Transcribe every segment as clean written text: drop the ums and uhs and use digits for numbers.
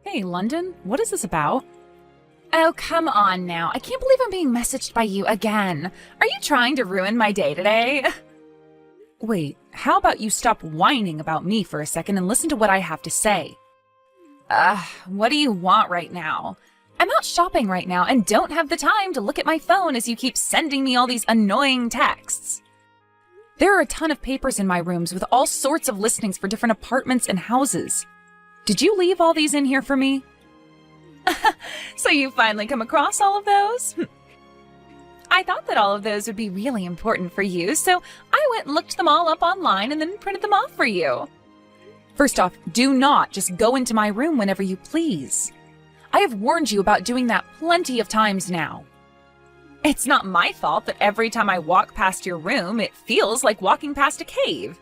Hey, London, what is this about? Oh, come on now. I can't believe I'm being messaged by you again. Are you trying to ruin my day today? Wait, how about you stop whining about me for a second and listen to what I have to say? What do you want right now? I'm out shopping right now and don't have the time to look at my phone as you keep sending me all these annoying texts. There are a ton of papers in my rooms with all sorts of listings for different apartments and houses. Did you leave all these in here for me? So you finally come across all of those? I thought that all of those would be really important for you, so I went and looked them all up online and then printed them off for you. First off, do not just go into my room whenever you please. I have warned you about doing that plenty of times now. It's not my fault that every time I walk past your room, it feels like walking past a cave.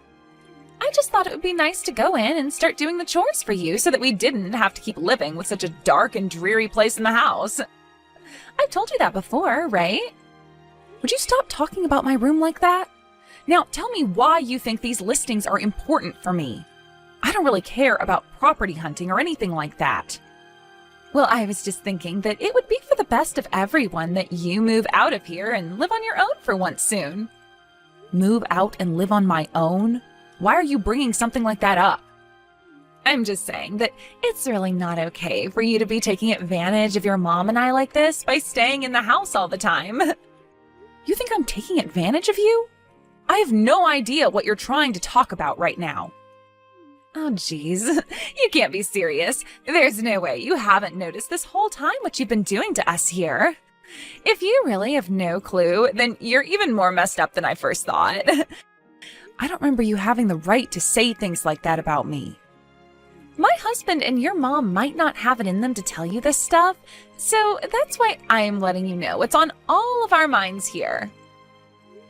I just thought it would be nice to go in and start doing the chores for you so that we didn't have to keep living with such a dark and dreary place in the house. I've told you that before, right? Would you stop talking about my room like that? Now tell me why you think these listings are important for me. I don't really care about property hunting or anything like that. Well, I was just thinking that it would be for the best of everyone that you move out of here and live on your own for once soon. Move out and live on my own? Why are you bringing something like that up? I'm just saying that it's really not okay for you to be taking advantage of your mom and I like this by staying in the house all the time. You think I'm taking advantage of you? I have no idea what you're trying to talk about right now. Oh, geez. You can't be serious. There's no way you haven't noticed this whole time what you've been doing to us here. If you really have no clue, then you're even more messed up than I first thought. I don't remember you having the right to say things like that about me. My husband and your mom might not have it in them to tell you this stuff, so that's why I'm letting you know it's on all of our minds here.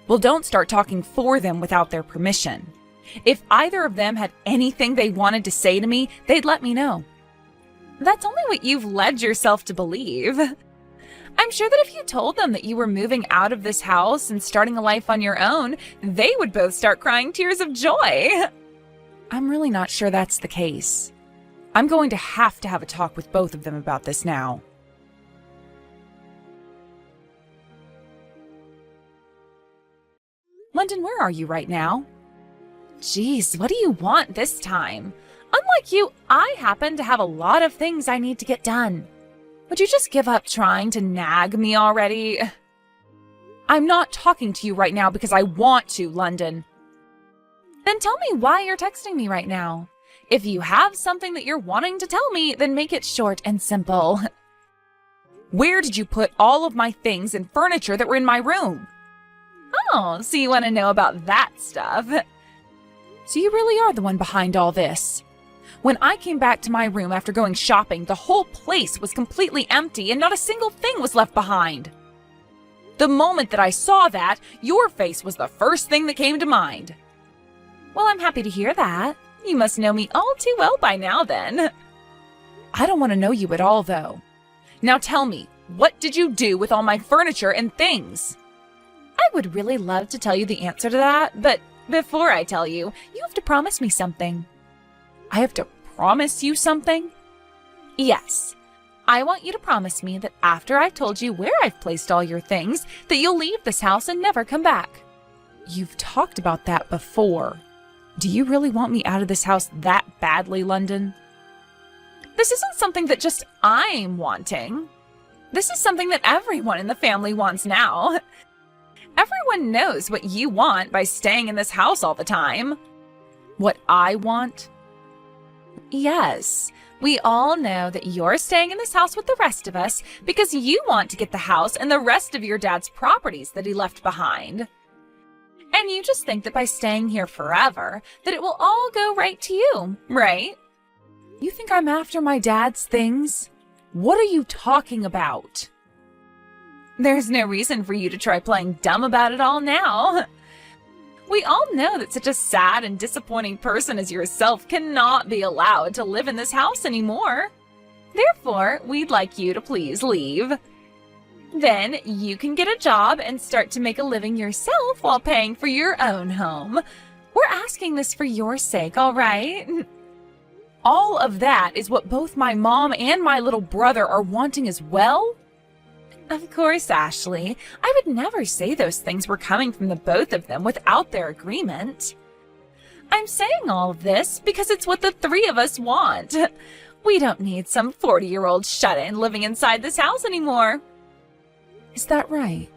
Well, don't start talking for them without their permission. If either of them had anything they wanted to say to me, they'd let me know. That's only what you've led yourself to believe. I'm sure that if you told them that you were moving out of this house and starting a life on your own, they would both start crying tears of joy. I'm really not sure that's the case. I'm going to have a talk with both of them about this now. London, where are you right now? Geez, what do you want this time? Unlike you, I happen to have a lot of things I need to get done. Would you just give up trying to nag me already? I'm not talking to you right now because I want to, London. Then tell me why you're texting me right now. If you have something that you're wanting to tell me, then make it short and simple. Where did you put all of my things and furniture that were in my room? Oh, so you want to know about that stuff. So you really are the one behind all this. When I came back to my room after going shopping, the whole place was completely empty and not a single thing was left behind. The moment that I saw that, your face was the first thing that came to mind. Well, I'm happy to hear that. You must know me all too well by now, then. I don't want to know you at all, though. Now tell me, what did you do with all my furniture and things? I would really love to tell you the answer to that, but before I tell you, you have to promise me something. I have to promise you something? Yes. I want you to promise me that after I've told you where I've placed all your things, that you'll leave this house and never come back. You've talked about that before. Do you really want me out of this house that badly, London? This isn't something that just I'm wanting. This is something that everyone in the family wants now. Everyone knows what you want by staying in this house all the time. What I want? Yes. We all know that you're staying in this house with the rest of us because you want to get the house and the rest of your dad's properties that he left behind. And you just think that by staying here forever, that it will all go right to you, right? You think I'm after my dad's things? What are you talking about? There's no reason for you to try playing dumb about it all now. We all know that such a sad and disappointing person as yourself cannot be allowed to live in this house anymore. Therefore, we'd like you to please leave. Then you can get a job and start to make a living yourself while paying for your own home. We're asking this for your sake, all right? all of that is what both my mom and my little brother are wanting as well? Of course, Ashley. I would never say those things were coming from the both of them without their agreement. I'm saying all of this because it's what the three of us want. We don't need some 40-year-old shut-in living inside this house anymore. Is that right?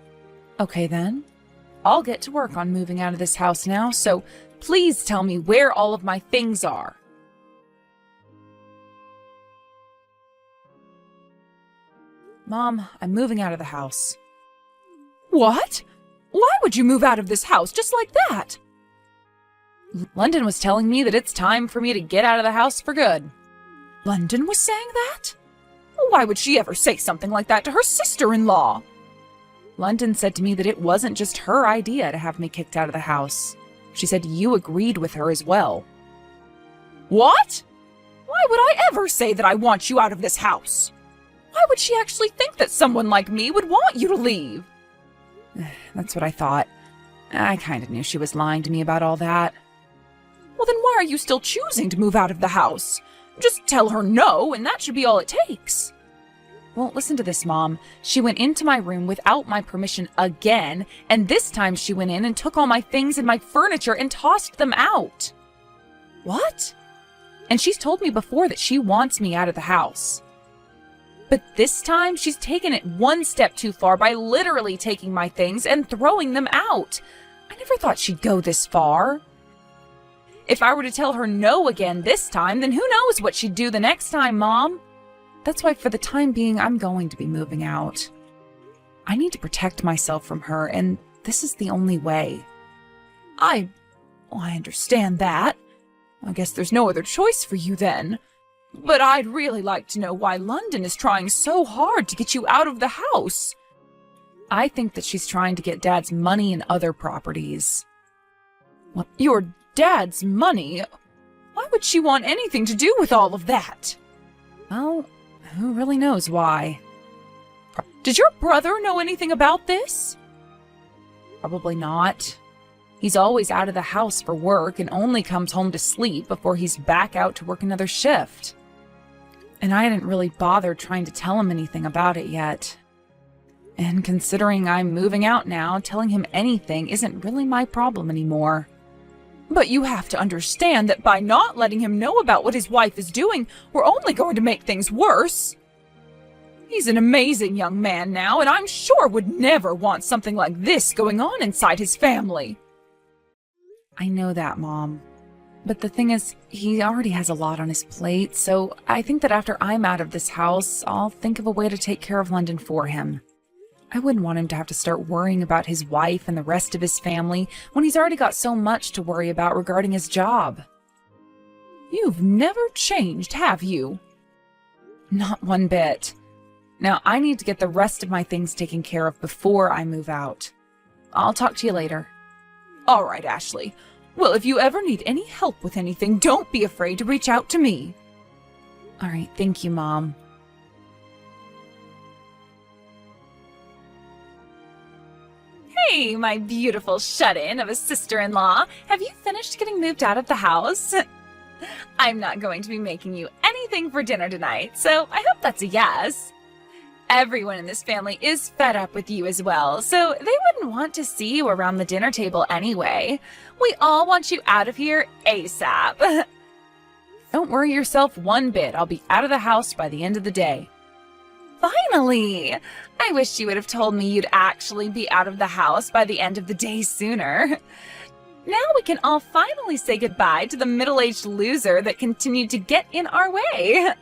Okay then. I'll get to work on moving out of this house now, so please tell me where all of my things are. Mom, I'm moving out of the house. What? Why would you move out of this house just like that? London was telling me that it's time for me to get out of the house for good. London was saying that? Why would she ever say something like that to her sister-in-law? London said to me that it wasn't just her idea to have me kicked out of the house. She said you agreed with her as well. What? Why would I ever say that I want you out of this house? Why would she actually think that someone like me would want you to leave? That's what I thought. I kind of knew she was lying to me about all that. Well, then why are you still choosing to move out of the house? Just tell her no, and that should be all it takes. Well, listen to this, Mom. She went into my room without my permission again, and this time she went in and took all my things and my furniture and tossed them out. What? And she's told me before that she wants me out of the house. But this time, she's taken it one step too far by literally taking my things and throwing them out. I never thought she'd go this far. If I were to tell her no again this time, then who knows what she'd do the next time, Mom? That's why for the time being, I'm going to be moving out. I need to protect myself from her, and this is the only way. I understand that. I guess there's no other choice for you then. But I'd really like to know why London is trying so hard to get you out of the house. I think that she's trying to get Dad's money and other properties. What? Your Dad's money? Why would she want anything to do with all of that? Well, who really knows why? Did your brother know anything about this? Probably not. He's always out of the house for work and only comes home to sleep before he's back out to work another shift. And I hadn't really bothered trying to tell him anything about it yet. And considering I'm moving out now, telling him anything isn't really my problem anymore. But you have to understand that by not letting him know about what his wife is doing, we're only going to make things worse. He's an amazing young man now, and I'm sure would never want something like this going on inside his family. I know that, Mom. But the thing is, he already has a lot on his plate, so I think that after I'm out of this house, I'll think of a way to take care of London for him. I wouldn't want him to have to start worrying about his wife and the rest of his family when he's already got so much to worry about regarding his job. You've never changed, have you? Not one bit. Now, I need to get the rest of my things taken care of before I move out. I'll talk to you later. All right, Ashley. Well, if you ever need any help with anything, don't be afraid to reach out to me. All right, thank you, Mom. Hey, my beautiful shut-in of a sister-in-law. Have you finished getting moved out of the house? I'm not going to be making you anything for dinner tonight, so I hope that's a yes. Everyone in this family is fed up with you as well, so they wouldn't want to see you around the dinner table anyway. We all want you out of here ASAP. Don't worry yourself one bit. I'll be out of the house by the end of the day. Finally! I wish you would have told me you'd actually be out of the house by the end of the day sooner. Now we can all finally say goodbye to the middle-aged loser that continued to get in our way.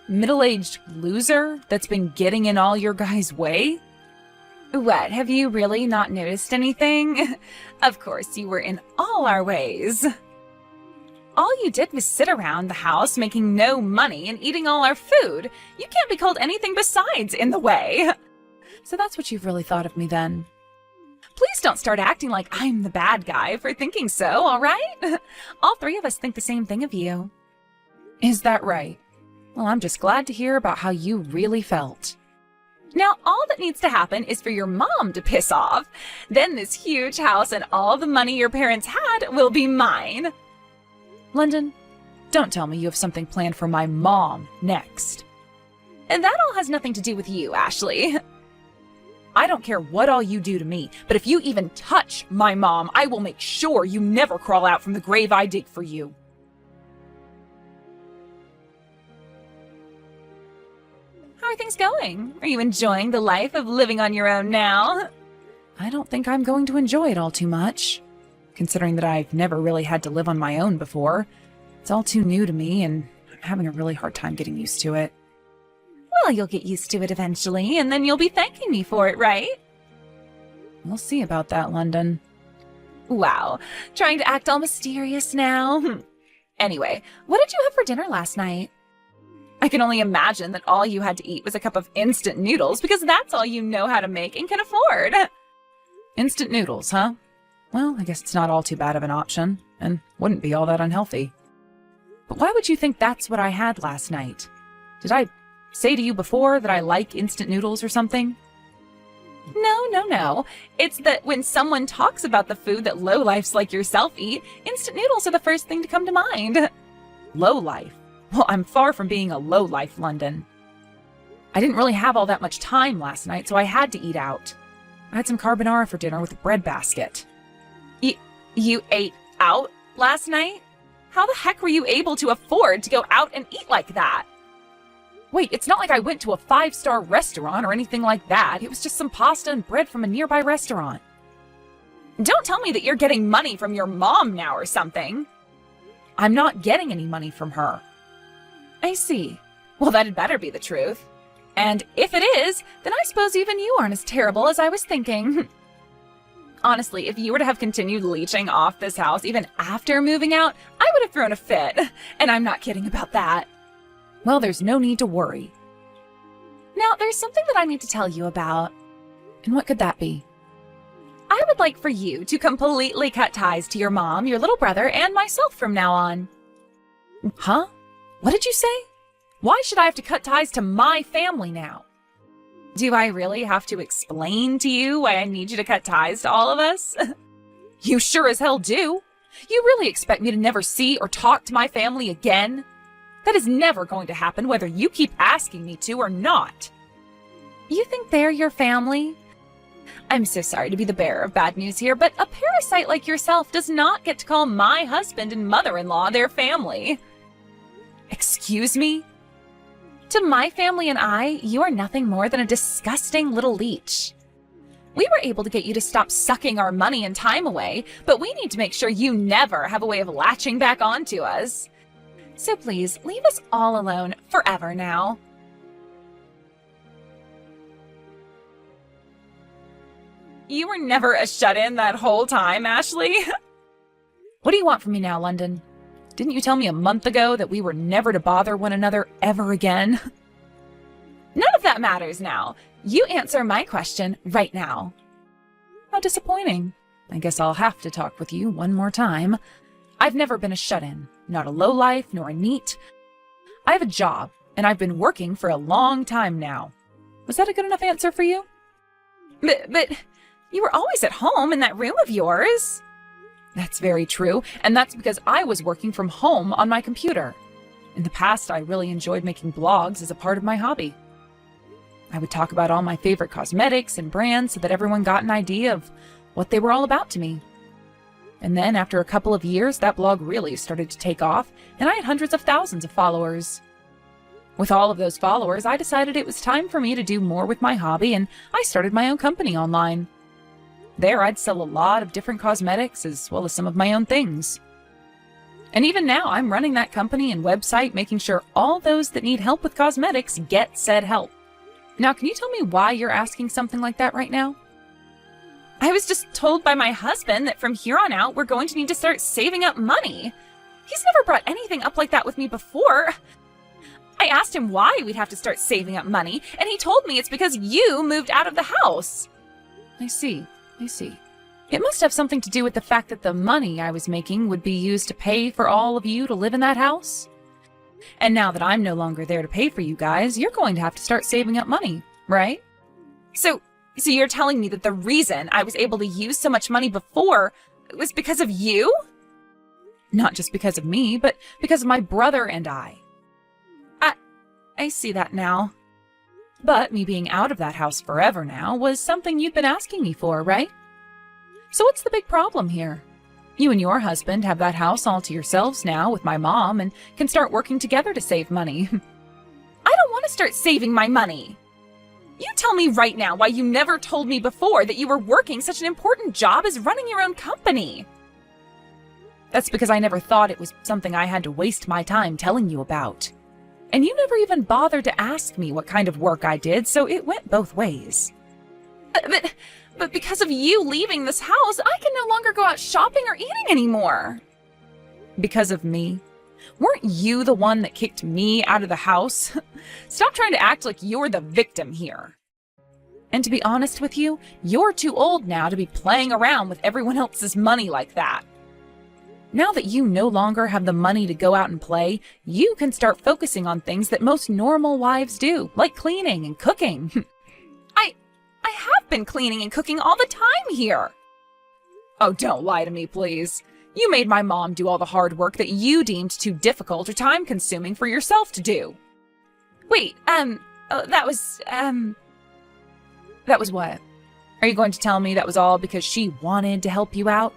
Middle-aged loser that's been getting in all your guys' way? What, have you really not noticed anything? Of course you were in all our ways. All you did was sit around the house making no money and eating all our food. You can't be called anything besides in the way. So that's what you've really thought of me then? Please don't start acting like I'm the bad guy for thinking so, all right? All three of us think the same thing of you. Is that right? Well, I'm just glad to hear about how you really felt. Now, all that needs to happen is for your mom to piss off. Then this huge house and all the money your parents had will be mine. London, Don't tell me you have something planned for my mom next. And that all has nothing to do with you, Ashley. I don't care what all you do to me, but if you even touch my mom, I will make sure you never crawl out from the grave I dig for you. How are things going? Are you enjoying the life of living on your own now? I don't think I'm going to enjoy it all too much, considering that I've never really had to live on my own before. It's all too new to me, and I'm having a really hard time getting used to it. Well, you'll get used to it eventually, and then you'll be thanking me for it, right? We'll see about that, London. Wow, trying to act all mysterious now. Anyway, what did you have for dinner last night? I can only imagine that all you had to eat was a cup of instant noodles because that's all you know how to make and can afford. Instant noodles, huh? Well, I guess it's not all too bad of an option, and wouldn't be all that unhealthy. But why would you think that's what I had last night? Did I say to you before that I like instant noodles or something? No. It's that when someone talks about the food that lowlifes like yourself eat, instant noodles are the first thing to come to mind. Lowlife? Well, I'm far from being a lowlife, London. I didn't really have all that much time last night, so I had to eat out. I had some carbonara for dinner with a bread basket. You ate out last night? How the heck were you able to afford to go out and eat like that? Wait, it's not like I went to a 5-star restaurant or anything like that. It was just some pasta and bread from a nearby restaurant. Don't tell me that you're getting money from your mom now or something. I'm not getting any money from her. I see. Well, that'd better be the truth. And if it is, then I suppose even you aren't as terrible as I was thinking. Honestly, if you were to have continued leeching off this house even after moving out, I would have thrown a fit. And I'm not kidding about that. Well, there's no need to worry. Now, there's something that I need to tell you about. And what could that be? I would like for you to completely cut ties to your mom, your little brother, and myself from now on. Huh? What did you say? Why should I have to cut ties to my family now? Do I really have to explain to you why I need you to cut ties to all of us? You sure as hell do. You really expect me to never see or talk to my family again? That is never going to happen whether you keep asking me to or not. You think they're your family? I'm so sorry to be the bearer of bad news here, but a parasite like yourself does not get to call my husband and mother-in-law their family. Excuse me? To my family and I, you are nothing more than a disgusting little leech. We were able to get you to stop sucking our money and time away, but we need to make sure you never have a way of latching back onto us. So please, leave us all alone forever now. You were never a shut-in that whole time, Ashley. What do you want from me now, London? Didn't you tell me a month ago that we were never to bother one another ever again? None of that matters now. You answer my question right now. How disappointing. I guess I'll have to talk with you one more time. I've never been a shut-in, not a lowlife nor a neat. I have a job, and I've been working for a long time now. Was that a good enough answer for you? But you were always at home in that room of yours. That's very true, and that's because I was working from home on my computer. In the past, I really enjoyed making blogs as a part of my hobby. I would talk about all my favorite cosmetics and brands so that everyone got an idea of what they were all about to me. And then after a couple of years, that blog really started to take off, and I had hundreds of thousands of followers. With all of those followers, I decided it was time for me to do more with my hobby, and I started my own company online. There, I'd sell a lot of different cosmetics as well as some of my own things. And even now, I'm running that company and website, making sure all those that need help with cosmetics get said help. Now, can you tell me why you're asking something like that right now? I was just told by my husband that from here on out, we're going to need to start saving up money. He's never brought anything up like that with me before. I asked him why we'd have to start saving up money, and he told me it's because you moved out of the house. I see. It must have something to do with the fact that the money I was making would be used to pay for all of you to live in that house. And now that I'm no longer there to pay for you guys, you're going to have to start saving up money, right? So you're telling me that the reason I was able to use so much money before was because of you? Not just because of me, but because of my brother and I. I see that now. But me being out of that house forever now was something you'd been asking me for, right? So what's the big problem here? You and your husband have that house all to yourselves now with my mom and can start working together to save money. I don't want to start saving my money. You tell me right now why you never told me before that you were working such an important job as running your own company. That's because I never thought it was something I had to waste my time telling you about. And you never even bothered to ask me what kind of work I did, so it went both ways. But because of you leaving this house, I can no longer go out shopping or eating anymore. Because of me? Weren't you the one that kicked me out of the house? Stop trying to act like you're the victim here. And to be honest with you, you're too old now to be playing around with everyone else's money like that. Now that you no longer have the money to go out and play, you can start focusing on things that most normal wives do, like cleaning and cooking. I have been cleaning and cooking all the time here. Oh, don't lie to me, please. You made my mom do all the hard work that you deemed too difficult or time-consuming for yourself to do. Wait, that was what? Are you going to tell me that was all because she wanted to help you out?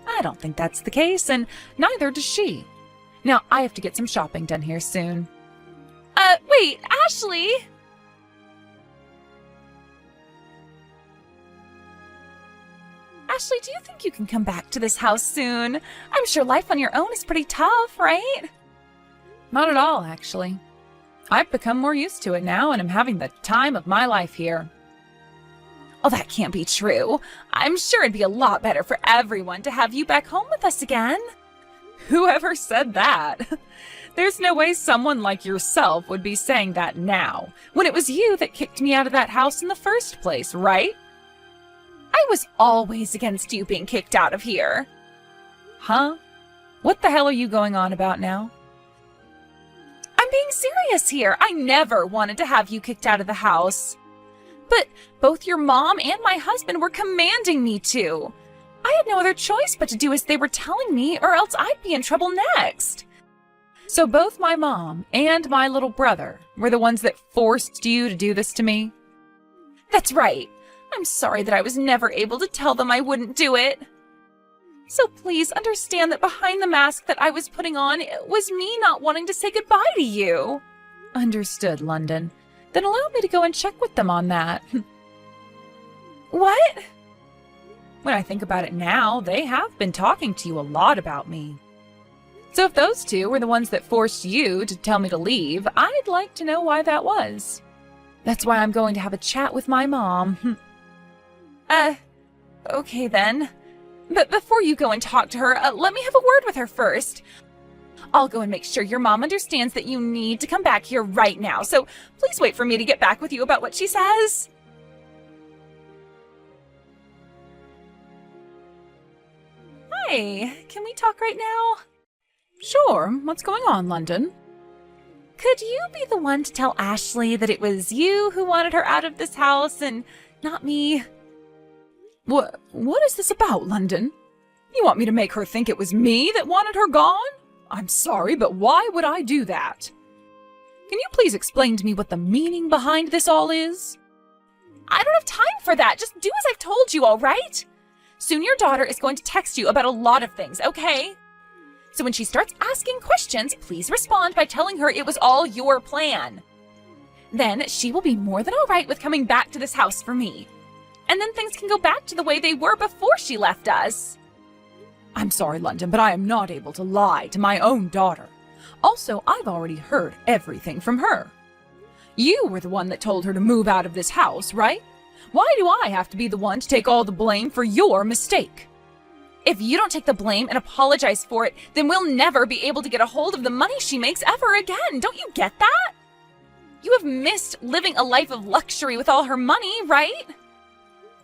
I don't think that's the case, and neither does she. Now, I have to get some shopping done here soon. Wait, Ashley! Ashley, do you think you can come back to this house soon? I'm sure life on your own is pretty tough, right? Not at all, actually. I've become more used to it now, and I'm having the time of my life here. Oh, that can't be true. I'm sure it'd be a lot better for everyone to have you back home with us again. Whoever said that? There's no way someone like yourself would be saying that now, when it was you that kicked me out of that house in the first place, right? I was always against you being kicked out of here. Huh? What the hell are you going on about now? I'm being serious here. I never wanted to have you kicked out of the house. But both your mom and my husband were commanding me to. I had no other choice but to do as they were telling me, or else I'd be in trouble next. So both my mom and my little brother were the ones that forced you to do this to me? That's right. I'm sorry that I was never able to tell them I wouldn't do it. So please understand that behind the mask that I was putting on, it was me not wanting to say goodbye to you. Understood, London. Then allow me to go and check with them on that. What? When I think about it now, they have been talking to you a lot about me. So if those two were the ones that forced you to tell me to leave, I'd like to know why that was. That's why I'm going to have a chat with my mom. Okay then. But before you go and talk to her, let me have a word with her first. I'll go and make sure your mom understands that you need to come back here right now, so please wait for me to get back with you about what she says. Hi, can we talk right now? Sure, what's going on, London? Could you be the one to tell Ashley that it was you who wanted her out of this house and not me? What is this about, London? You want me to make her think it was me that wanted her gone? I'm sorry, but why would I do that? Can you please explain to me what the meaning behind this all is? I don't have time for that. Just do as I've told you, all right? Soon your daughter is going to text you about a lot of things, okay? So when she starts asking questions, please respond by telling her it was all your plan. Then she will be more than all right with coming back to this house for me. And then things can go back to the way they were before she left us. I'm sorry, London, but I am not able to lie to my own daughter. Also, I've already heard everything from her. You were the one that told her to move out of this house, right? Why do I have to be the one to take all the blame for your mistake? If you don't take the blame and apologize for it, then we'll never be able to get a hold of the money she makes ever again. Don't you get that? You have missed living a life of luxury with all her money, right?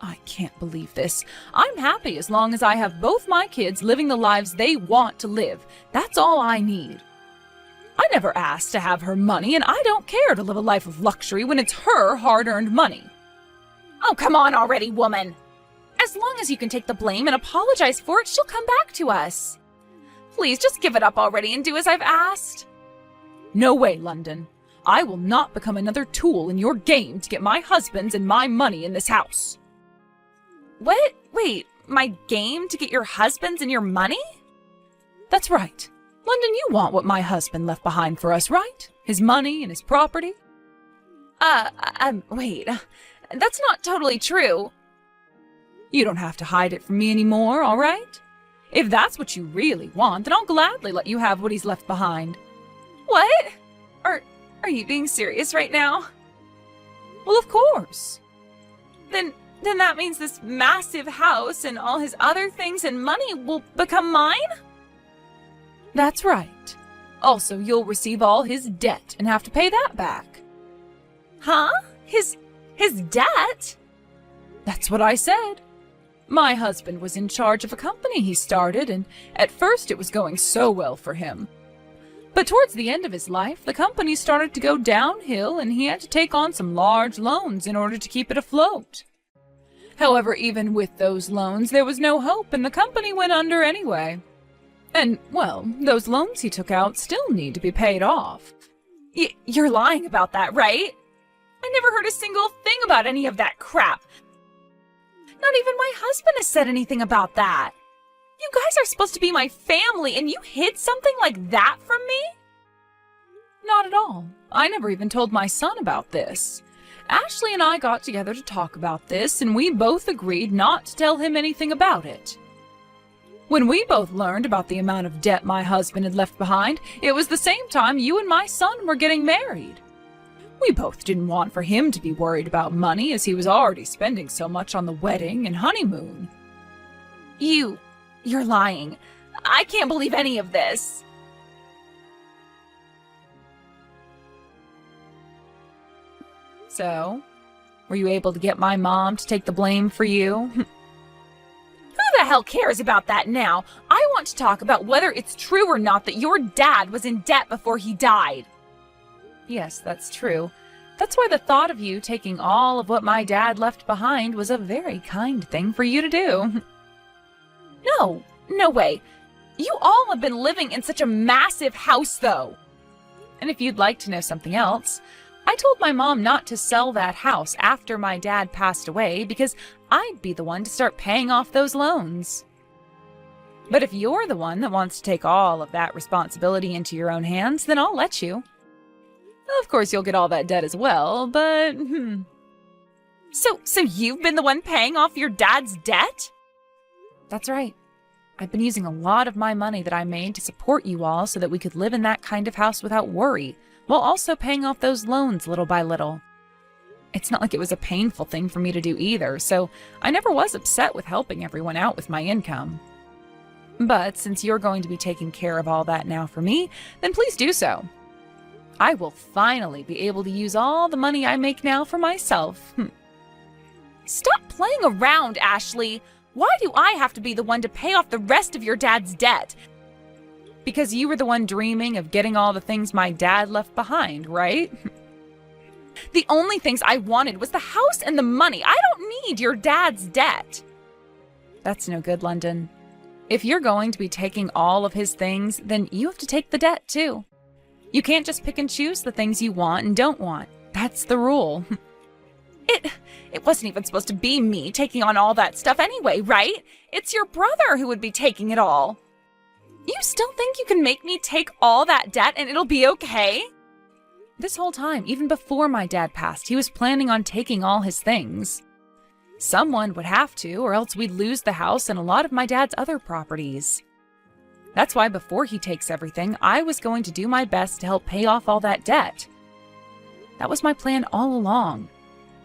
I can't believe this. I'm happy as long as I have both my kids living the lives they want to live. That's all I need. I never asked to have her money, and I don't care to live a life of luxury when it's her hard-earned money. Oh, come on already, woman. As long as you can take the blame and apologize for it, she'll come back to us. Please, just give it up already and do as I've asked. No way, London. I will not become another tool in your game to get my husband's and my money in this house. What? Wait, my game to get your husband's and your money? That's right. London, you want what my husband left behind for us, right? His money and his property? Wait. That's not totally true. You don't have to hide it from me anymore, all right? If that's what you really want, then I'll gladly let you have what he's left behind. What? Are you being serious right now? Well, of course. Then that means this massive house and all his other things and money will become mine? That's right. Also, you'll receive all his debt and have to pay that back. Huh? His debt? That's what I said. My husband was in charge of a company he started, and at first it was going so well for him. But towards the end of his life, the company started to go downhill, and he had to take on some large loans in order to keep it afloat. However, even with those loans, there was no hope, and the company went under anyway. And, well, those loans he took out still need to be paid off. You're lying about that, right? I never heard a single thing about any of that crap. Not even my husband has said anything about that. You guys are supposed to be my family, and you hid something like that from me? Not at all. I never even told my son about this. Ashley and I got together to talk about this, and we both agreed not to tell him anything about it. When we both learned about the amount of debt my husband had left behind, it was the same time you and my son were getting married. We both didn't want for him to be worried about money, as he was already spending so much on the wedding and honeymoon. You're lying. I can't believe any of this. So, were you able to get my mom to take the blame for you? Who the hell cares about that now? I want to talk about whether it's true or not that your dad was in debt before he died. Yes, that's true. That's why the thought of you taking all of what my dad left behind was a very kind thing for you to do. No way. You all have been living in such a massive house, though. And if you'd like to know something else, I told my mom not to sell that house after my dad passed away because I'd be the one to start paying off those loans. But if you're the one that wants to take all of that responsibility into your own hands, then I'll let you. Of course, you'll get all that debt as well, but... So you've been the one paying off your dad's debt? That's right. I've been using a lot of my money that I made to support you all so that we could live in that kind of house without worry, while also paying off those loans little by little. It's not like it was a painful thing for me to do either, so I never was upset with helping everyone out with my income. But since you're going to be taking care of all that now for me, then please do so. I will finally be able to use all the money I make now for myself. Stop playing around, Ashley. Why do I have to be the one to pay off the rest of your dad's debt? Because you were the one dreaming of getting all the things my dad left behind, right? The only things I wanted was the house and the money. I don't need your dad's debt. That's no good, London. If you're going to be taking all of his things, then you have to take the debt too. You can't just pick and choose the things you want and don't want. That's the rule. It wasn't even supposed to be me taking on all that stuff anyway, right? It's your brother who would be taking it all. You still think you can make me take all that debt and it'll be okay? This whole time, even before my dad passed, he was planning on taking all his things. Someone would have to, or else we'd lose the house and a lot of my dad's other properties. That's why before he takes everything, I was going to do my best to help pay off all that debt. That was my plan all along.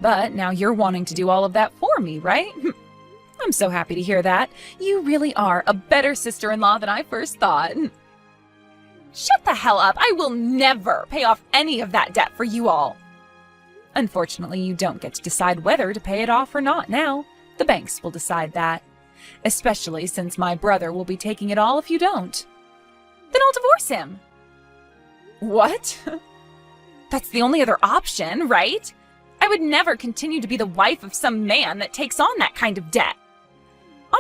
But now you're wanting to do all of that for me, right? I'm so happy to hear that. You really are a better sister-in-law than I first thought. Shut the hell up. I will never pay off any of that debt for you all. Unfortunately, you don't get to decide whether to pay it off or not now. The banks will decide that. Especially since my brother will be taking it all if you don't. Then I'll divorce him. What? That's the only other option, right? I would never continue to be the wife of some man that takes on that kind of debt.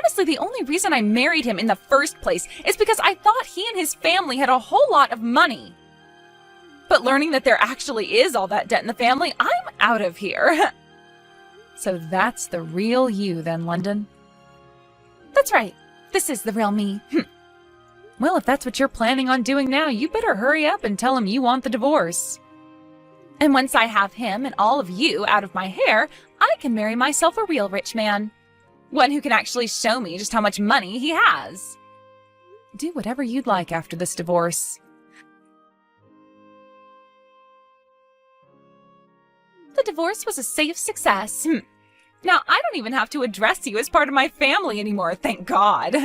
Honestly, the only reason I married him in the first place is because I thought he and his family had a whole lot of money. But learning that there actually is all that debt in the family, I'm out of here. So that's the real you then, London? That's right. This is the real me. Well, if that's what you're planning on doing now, you better hurry up and tell him you want the divorce. And once I have him and all of you out of my hair, I can marry myself a real rich man. One who can actually show me just how much money he has. Do whatever you'd like after this divorce. The divorce was a safe success. Now, I don't even have to address you as part of my family anymore, thank God.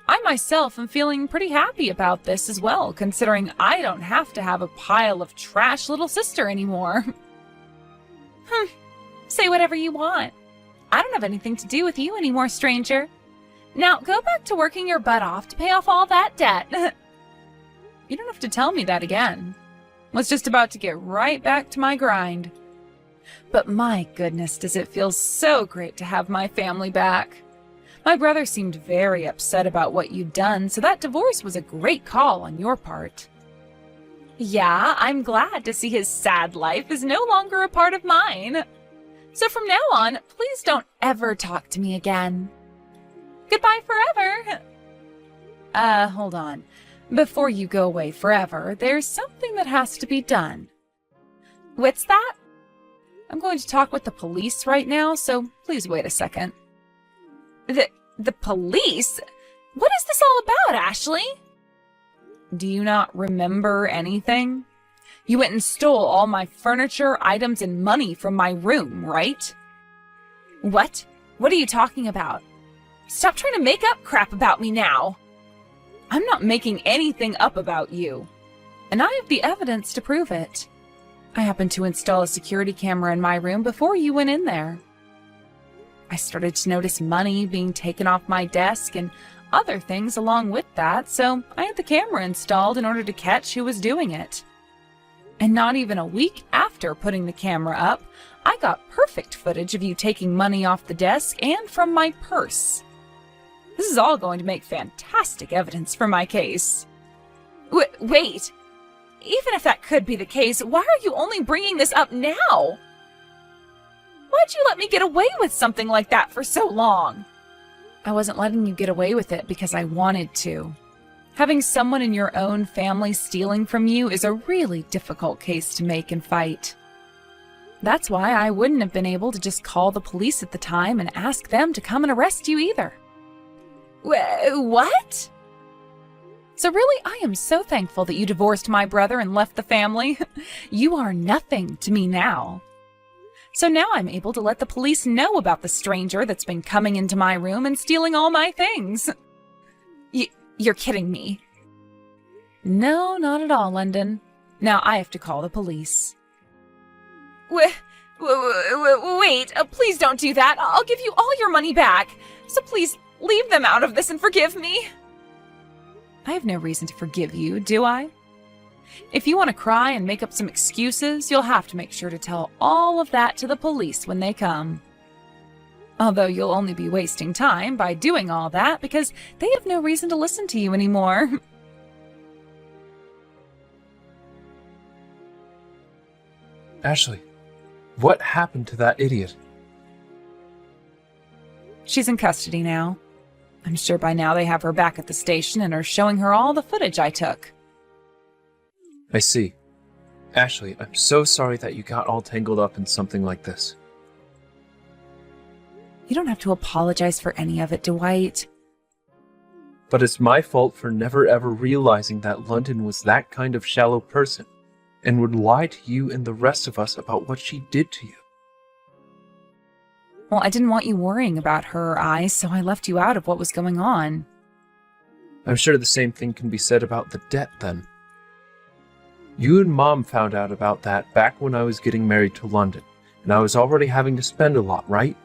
I myself am feeling pretty happy about this as well, considering I don't have to have a pile of trash little sister anymore. Say whatever you want. I don't have anything to do with you anymore, stranger. Now, go back to working your butt off to pay off all that debt. You don't have to tell me that again. Was just about to get right back to my grind. But my goodness, does it feel so great to have my family back. My brother seemed very upset about what you'd done, so that divorce was a great call on your part. Yeah, I'm glad to see his sad life is no longer a part of mine. So from now on, please don't ever talk to me again. Goodbye forever. Hold on. Before you go away forever, there's something that has to be done. What's that? I'm going to talk with the police right now, so please wait a second. The police? What is this all about, Ashley? Do you not remember anything? You went and stole all my furniture, items, and money from my room, right? What? What are you talking about? Stop trying to make up crap about me now. I'm not making anything up about you. And I have the evidence to prove it. I happened to install a security camera in my room before you went in there. I started to notice money being taken off my desk and other things along with that, so I had the camera installed in order to catch who was doing it. And not even a week after putting the camera up, I got perfect footage of you taking money off the desk and from my purse. This is all going to make fantastic evidence for my case. Wait! Even if that could be the case, why are you only bringing this up now? Why'd you let me get away with something like that for so long? I wasn't letting you get away with it because I wanted to. Having someone in your own family stealing from you is a really difficult case to make and fight. That's why I wouldn't have been able to just call the police at the time and ask them to come and arrest you either. What? So really, I am so thankful that you divorced my brother and left the family. You are nothing to me now. So now I'm able to let the police know about the stranger that's been coming into my room and stealing all my things. You're kidding me. No, not at all, London. Now I have to call the police. Wait, please don't do that. I'll give you all your money back. So please leave them out of this and forgive me. I have no reason to forgive you, do I? If you want to cry and make up some excuses, you'll have to make sure to tell all of that to the police when they come. Although you'll only be wasting time by doing all that because they have no reason to listen to you anymore. Ashley, what happened to that idiot? She's in custody now. I'm sure by now they have her back at the station and are showing her all the footage I took. I see. Ashley, I'm so sorry that you got all tangled up in something like this. You don't have to apologize for any of it, Dwight. But it's my fault for never ever realizing that London was that kind of shallow person and would lie to you and the rest of us about what she did to you. Well, I didn't want you worrying about her or I, so I left you out of what was going on. I'm sure the same thing can be said about the debt then. You and Mom found out about that back when I was getting married to London, and I was already having to spend a lot, right?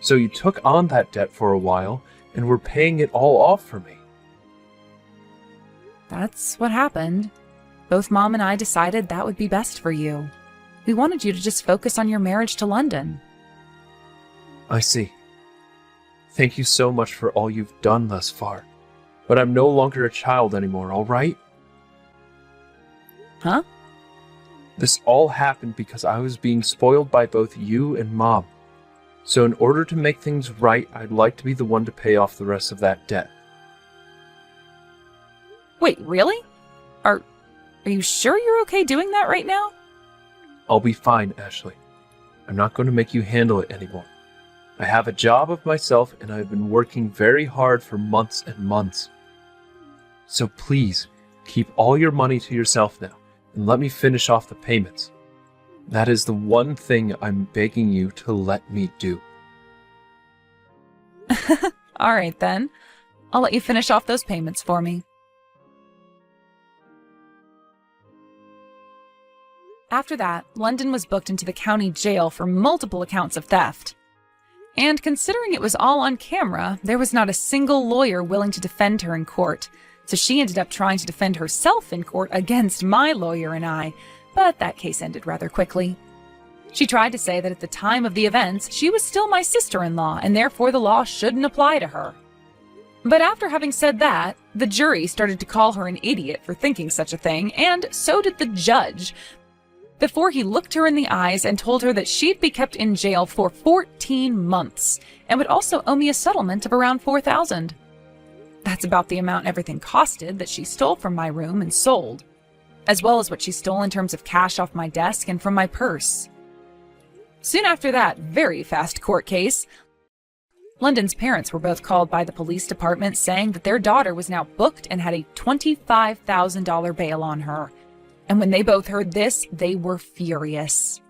So you took on that debt for a while, and were paying it all off for me. That's what happened. Both Mom and I decided that would be best for you. We wanted you to just focus on your marriage to London. I see. Thank you so much for all you've done thus far. But I'm no longer a child anymore, alright? Huh? This all happened because I was being spoiled by both you and Mom. So in order to make things right, I'd like to be the one to pay off the rest of that debt. Wait, really? Are you sure you're okay doing that right now? I'll be fine, Ashley. I'm not going to make you handle it anymore. I have a job of myself and I've been working very hard for months and months. So please, keep all your money to yourself now and let me finish off the payments. That is the one thing I'm begging you to let me do. All right, then. I'll let you finish off those payments for me. After that, London was booked into the county jail for multiple accounts of theft. And considering it was all on camera, there was not a single lawyer willing to defend her in court, so she ended up trying to defend herself in court against my lawyer and I, but that case ended rather quickly. She tried to say that at the time of the events, she was still my sister-in-law, and therefore the law shouldn't apply to her. But after having said that, the jury started to call her an idiot for thinking such a thing, and so did the judge, before he looked her in the eyes and told her that she'd be kept in jail for 14 months and would also owe me a settlement of around $4,000. That's about the amount everything costed that she stole from my room and sold, as well as what she stole in terms of cash off my desk and from my purse. Soon after that very fast court case, London's parents were both called by the police department saying that their daughter was now booked and had a $25,000 bail on her. And when they both heard this, they were furious.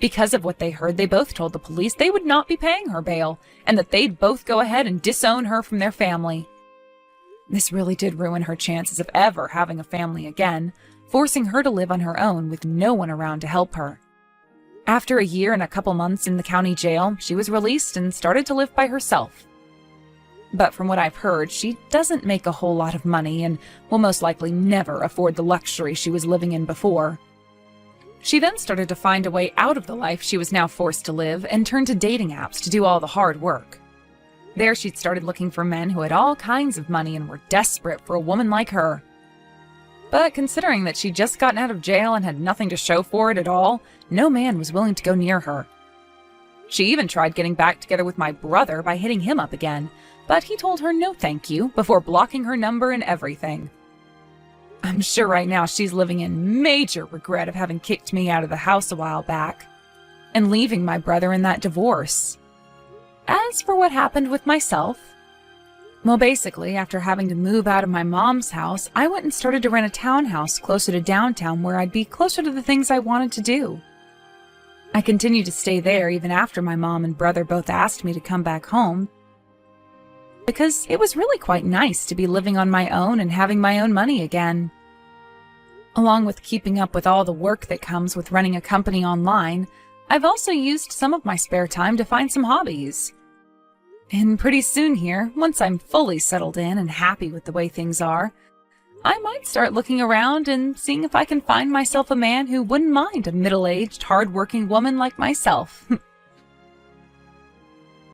Because of what they heard, they both told the police they would not be paying her bail, and that they'd both go ahead and disown her from their family. This really did ruin her chances of ever having a family again, forcing her to live on her own with no one around to help her. After a year and a couple months in the county jail, she was released and started to live by herself. But from what I've heard, she doesn't make a whole lot of money and will most likely never afford the luxury she was living in before. She then started to find a way out of the life she was now forced to live and turned to dating apps to do all the hard work. There she'd started looking for men who had all kinds of money and were desperate for a woman like her. But considering that she'd just gotten out of jail and had nothing to show for it at all, no man was willing to go near her. She even tried getting back together with my brother by hitting him up again, but he told her no thank you before blocking her number and everything. I'm sure right now she's living in major regret of having kicked me out of the house a while back and leaving my brother in that divorce. As for what happened with myself, well, basically, after having to move out of my mom's house, I went and started to rent a townhouse closer to downtown where I'd be closer to the things I wanted to do. I continued to stay there even after my mom and brother both asked me to come back home, because it was really quite nice to be living on my own and having my own money again. Along with keeping up with all the work that comes with running a company online, I've also used some of my spare time to find some hobbies. And pretty soon here, once I'm fully settled in and happy with the way things are, I might start looking around and seeing if I can find myself a man who wouldn't mind a middle-aged, hard-working woman like myself.